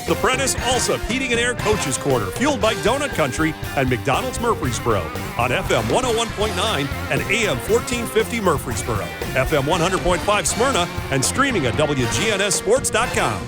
The Prentice Alsop Heating and Air Coaches Corner, fueled by Donut Country and McDonald's Murfreesboro on FM 101.9 and AM 1450 Murfreesboro, FM 100.5 Smyrna, and streaming at WGNSSports.com.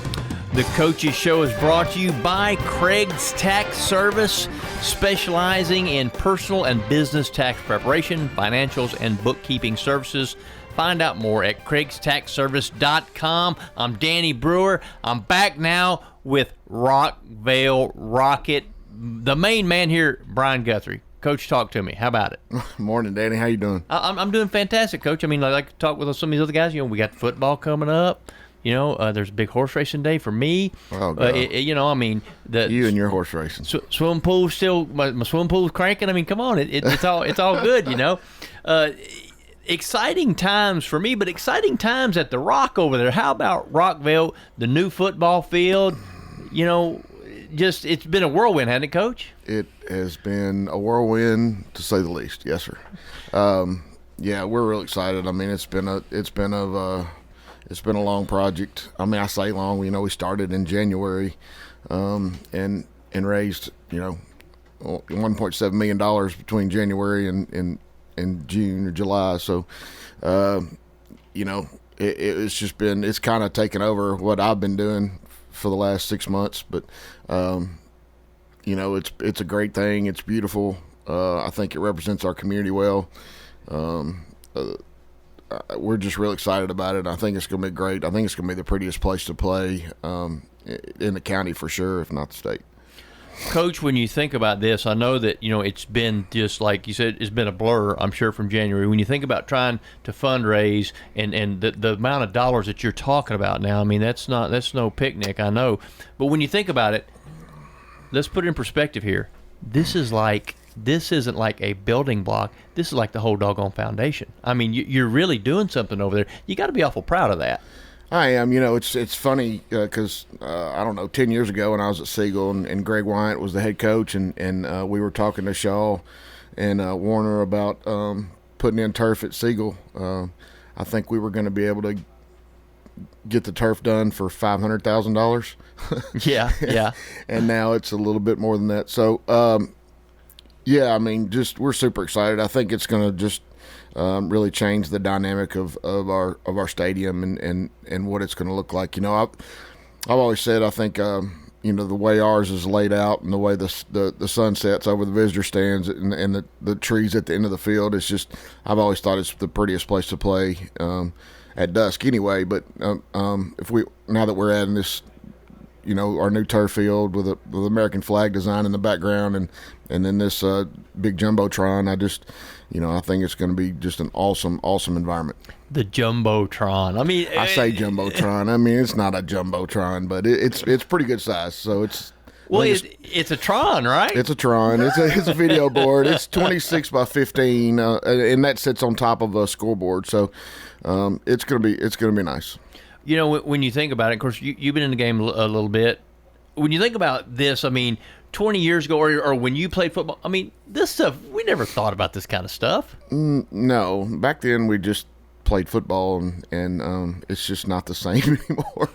The Coaches Show is brought to you by Craig's Tax Service, specializing in personal and business tax preparation, financials, and bookkeeping services. Find out more at craigstaxservice.com. I'm Danny Brewer. I'm back now with Rockvale Rocket. The main man here, Brian Guthrie. Coach, talk to me. How about it? Morning, Danny. How you doing? I'm doing fantastic, Coach. I mean, I like to talk with some of these other guys. You know, we got football coming up. You know, there's a big horse racing day for me. Oh, God. You know, I mean, you and your horse racing. Swim pool's still my swim pool's cranking. I mean, come on, it's all good. You know, exciting times for me, but exciting times at the Rock over there. How about Rockvale, the new football field? You know, just it's been a whirlwind, hasn't it, Coach? It has been a whirlwind, to say the least. Yes, sir. Yeah, we're real excited. I mean, it's been a long project. I mean, I say long. You know, we started in January, and raised $1.7 million between January and June or July. So, you know, it's just been, it's kind of taken over what I've been doing for the last 6 months. But, you know, it's a great thing. It's beautiful. I think it represents our community well. We're just real excited about it. I think it's going to be great. I think it's going to be the prettiest place to play in the county for sure, if not the state. Coach, when you think about this, I know that, you know, it's been just like you said, it's been a blur, I'm sure, from January. When you think about trying to fundraise and the amount of dollars that you're talking about now, I mean, that's no picnic, I know. But when you think about it, let's put it in perspective here. This isn't like a building block. This is like the whole doggone foundation. I mean, you're really doing something over there. You got to be awful proud of that. I am. You know, it's funny because, I don't know, 10 years ago when I was at Siegel and Greg Wyatt was the head coach and we were talking to Shaw and Warner about putting in turf at Siegel. I think we were going to be able to get the turf done for $500,000. Yeah. And now it's a little bit more than that. So, yeah, I mean, just we're super excited. I think it's going to just really change the dynamic of our stadium and what it's going to look like. You know, I've always said I think you know, the way ours is laid out and the way the sun sets over the visitor stands and the trees at the end of the field, it's just, I've always thought it's the prettiest place to play at dusk anyway. But if we, now that we're adding this, you know, our new turf field with the American flag design in the background and then this big jumbotron, I think it's going to be just an awesome environment. The jumbotron. I mean, I say jumbotron. I mean, it's not a jumbotron, but it's pretty good size. So it's it's a Tron, right? It's a Tron. It's a video board. It's 26 by 15, and that sits on top of a scoreboard. So it's gonna be nice. You know, when you think about it, of course, you've been in the game a little bit. When you think about this, I mean, 20 years ago or when you played football, I mean, this stuff, we never thought about this kind of stuff. No. Back then, we just played football, and it's just not the same anymore.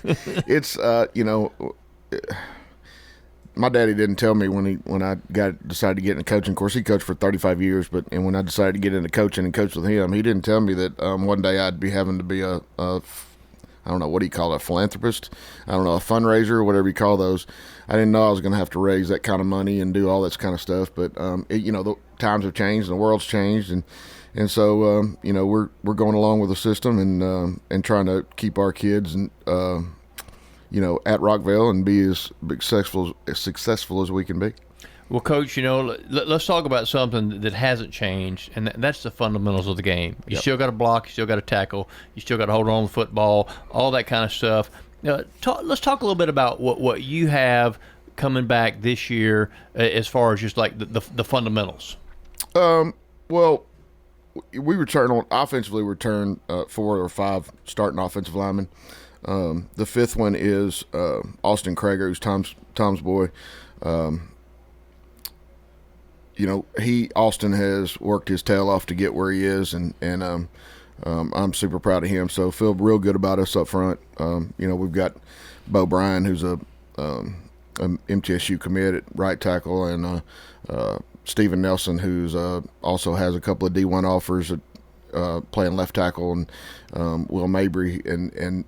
It's, you know, my daddy didn't tell me when I decided to get into coaching. Of course, he coached for 35 years, and when I decided to get into coaching and coach with him, he didn't tell me that one day I'd be having to be a I don't know, what do you call it, a philanthropist? I don't know, a fundraiser, whatever you call those. I didn't know I was going to have to raise that kind of money and do all this kind of stuff. But, you know, the times have changed and the world's changed. And so, you know, we're going along with the system and trying to keep our kids, and you know, at Rockvale and be as successful as we can be. Well, Coach, you know, let's talk about something that hasn't changed, and that's the fundamentals of the game. You still got to block, you still got to tackle, you still got to hold on to the football, all that kind of stuff. Let's talk a little bit about what you have coming back this year as far as just like the fundamentals. Well, we offensively return 4 or 5 starting offensive linemen. The fifth one is Austin Krager, who's Tom's boy. You know, Austin has worked his tail off to get where he is, and I'm super proud of him. So feel real good about us up front. You know, we've got Bo Bryan, who's a MTSU commit at right tackle, and Steven Nelson, who's also has a couple of D1 offers at playing left tackle, and Will Mabry and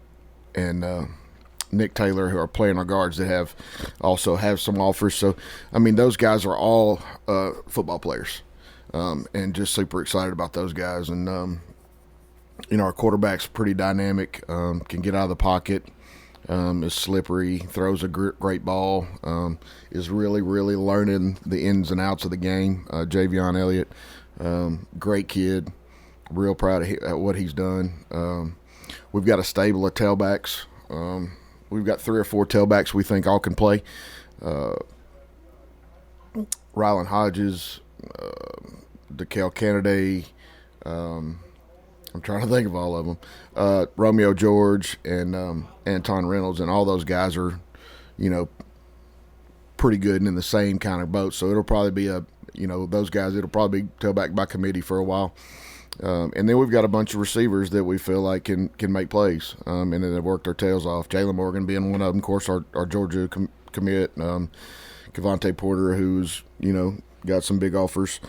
Nick Taylor, who are playing our guards, that also have some offers. So, I mean, those guys are all football players, and just super excited about those guys. And our quarterback's pretty dynamic, can get out of the pocket, is slippery, throws a great ball, is really, really learning the ins and outs of the game. Javion Elliott, great kid, real proud of what he's done. We've got a stable of tailbacks. We've got 3 or 4 tailbacks we think all can play. Rylan Hodges, DeKale Kennedy, I'm trying to think of all of them. Romeo George and Anton Reynolds, and all those guys are, pretty good and in the same kind of boat. So it'll probably be those guys, it'll probably be tailback by committee for a while. And then we've got a bunch of receivers that we feel like can make plays, and then they've worked their tails off. Jalen Morgan being one of them, of course, our Georgia commit. Cavante Porter, who's, got some big offers.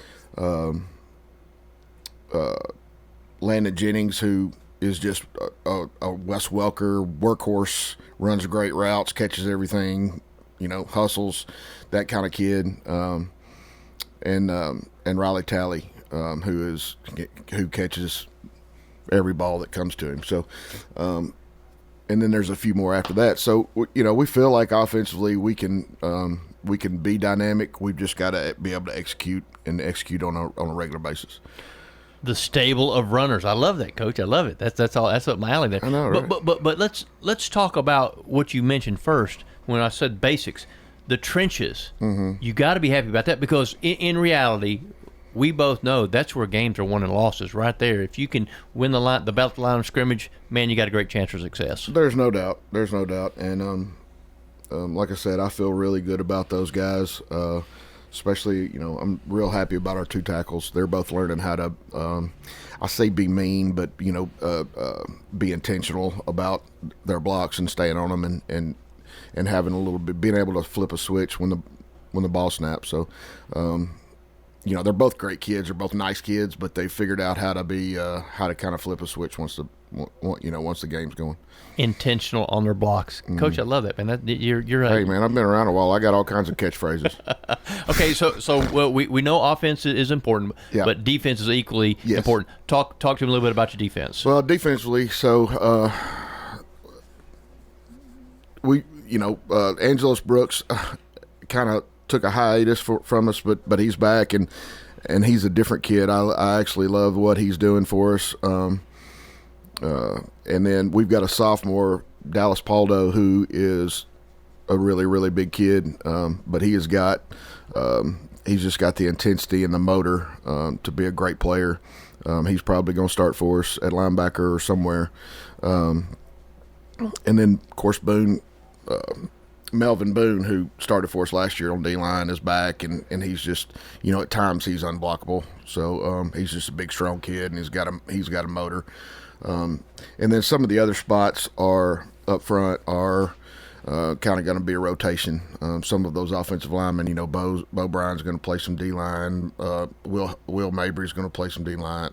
Landon Jennings, who is just a Wes Welker workhorse, runs great routes, catches everything, hustles, that kind of kid. And Riley Talley, who catches every ball that comes to him. So, and then there's a few more after that. So, we feel like offensively we can be dynamic. We've just got to be able to execute on a regular basis. The stable of runners. I love that, Coach. I love it. That's all. That's up my alley there. I know, right? But let's talk about what you mentioned first when I said basics. The trenches. Mm-hmm. You got to be happy about that, because in reality, we both know that's where games are won and losses, right there. If you can win the battle line of scrimmage, man, you got a great chance for success. There's no doubt. And like I said, I feel really good about those guys. Especially, I'm real happy about our 2 tackles. They're both learning how to, I say be mean, but, be intentional about their blocks and staying on them, and having a little bit, being able to flip a switch when the ball snaps. So, they're both great kids. They're both nice kids, but they figured out how to kind of flip a switch once the game's going. Intentional on their blocks. Mm-hmm. Coach, I love that, man. You're Hey, man, I've been around a while. I got all kinds of catchphrases. Okay, so we know offense is important, yeah, but defense is equally important. Talk to me a little bit about your defense. Well, defensively, so Angelos Brooks kind of took a hiatus from us, but he's back, and he's a different kid. I actually love what he's doing for us. And then we've got a sophomore, Dallas Paldo, who is a really, really big kid, but he's just got the intensity and the motor to be a great player. He's probably going to start for us at linebacker or somewhere. And then, of course, Melvin Boone, who started for us last year on D-line, is back, and he's just, at times he's unblockable. So he's just a big, strong kid, and he's got a motor. And then some of the other spots are up front are kind of going to be a rotation. Some of those offensive linemen, Bo Bryan's going to play some D-line. Will Mabry's going to play some D-line.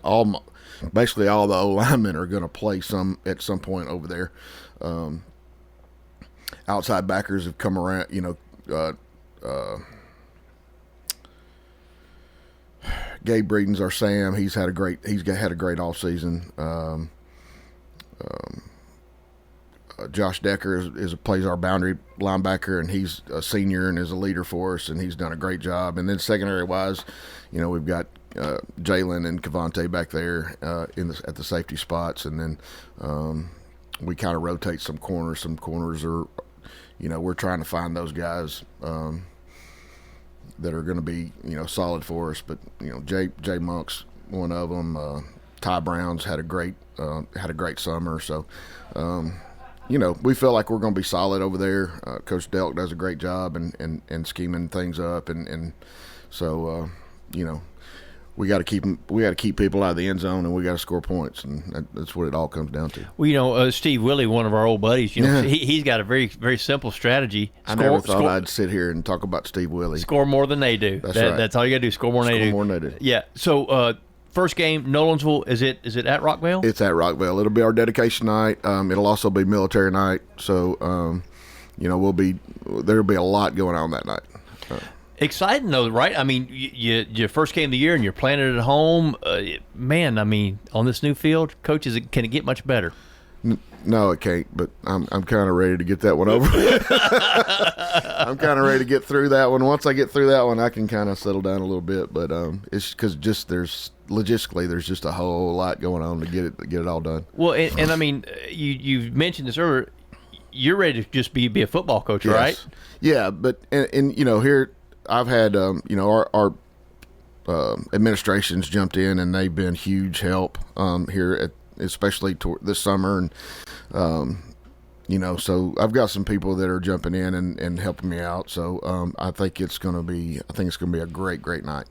Basically all the O-linemen are going to play at some point over there. Outside backers have come around, Gabe Breeden's our Sam. He's had a great off season. Josh Decker plays our boundary linebacker, and he's a senior and is a leader for us, and he's done a great job. And then secondary wise, we've got Jalen and Cavante back there at the safety spots, and then we kind of rotate some corners. Some corners are, we're trying to find those guys that are going to be, solid for us. But Jay Monk's one of them. Ty Brown's had a great summer. So, we feel like we're going to be solid over there. Coach Delk does a great job and scheming things up, and so we got to keep people out of the end zone, and we got to score points, and that's what it all comes down to. Well, Steve Willie, one of our old buddies, he's got a very, very simple strategy. I never thought I'd sit here and talk about Steve Willie. Score more than they do. That's right. That's all you got to do. Score more than they do. Score more than they do. Yeah. So first game, Nolensville. Is it at Rockvale? It's at Rockvale. It'll be our dedication night. It'll also be military night. So there'll be a lot going on that night. Exciting though, right? I mean, your first game of the year and you're playing it at home. Man, I mean, on this new field, coaches, can it get much better? No, it can't. But I'm kind of ready to get that one over. I'm kind of ready to get through that one. Once I get through that one, I can kind of settle down a little bit. But it's because there's just a whole lot going on to get it all done. Well, and I mean, you mentioned this earlier. You're ready to just be a football coach, yes. Right? Yeah, but and here. I've had, our administrations jumped in, and they've been huge help here, especially this summer. And, so I've got some people that are jumping in and helping me out. So I think it's going to be a great, great night.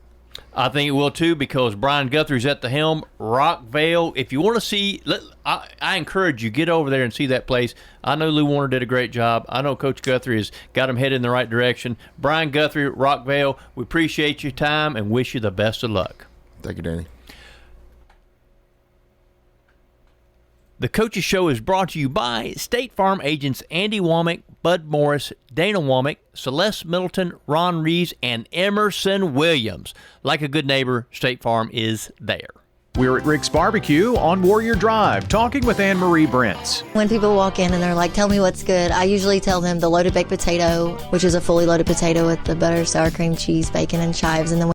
I think it will too, because Brian Guthrie's at the helm. Rockvale, if you want to see, I encourage you, get over there and see that place. I know Lou Warner did a great job. I know Coach Guthrie has got him headed in the right direction. Brian Guthrie, Rockvale, we appreciate your time and wish you the best of luck. Thank you, Danny. The Coaches Show is brought to you by State Farm agents Andy Womack, Bud Morris, Dana Womack, Celeste Middleton, Ron Reeves, and Emerson Williams. Like a good neighbor, State Farm is there. We're at Rick's Barbecue on Warrior Drive, talking with Anne Marie Brents. When people walk in and they're like, tell me what's good, I usually tell them the loaded baked potato, which is a fully loaded potato with the butter, sour cream, cheese, bacon, and chives. And then